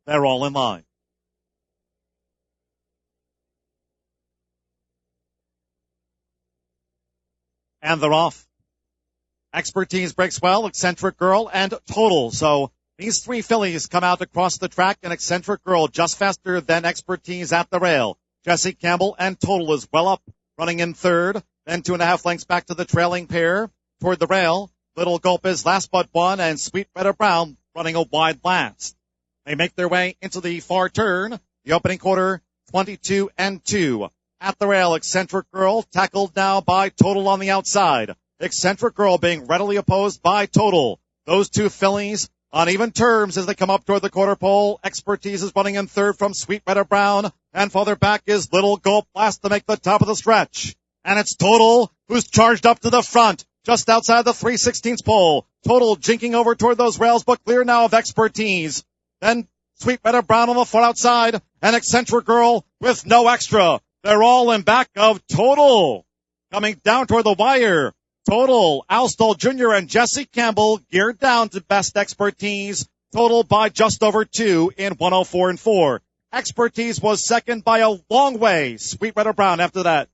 They're all in line. And they're off. Expertise breaks well, Eccentric Girl, and Total. So these three fillies come out across the track, and Eccentric Girl just faster than Expertise at the rail. Jesse Campbell and Total is well up, running in third. Then 2.5 lengths back to the trailing pair toward the rail. Little Gulp is last but one, and Sweet Red Brown running a wide last. They make their way into the far turn. The opening quarter, 22 and 2. At the rail, Eccentric Girl tackled now by Total on the outside. Eccentric Girl being readily opposed by Total. Those two fillies on even terms as they come up toward the quarter pole. Expertise is running in third from Sweet Red Brown. And farther back is Little Gulp last to make the top of the stretch. And it's Total who's charged up to the front, just outside the 3/16 pole. Total jinking over toward those rails, but clear now of Expertise. Then Sweet Red Brown on the far outside, and Eccentric Girl with no extra. They're all in back of Total. Coming down toward the wire. Total, Al Stoll Jr. and Jesse Campbell geared down to best Expertise. Total by just over 2 in 104 and 4. Expertise was second by a long way. Sweet Red Brown after that.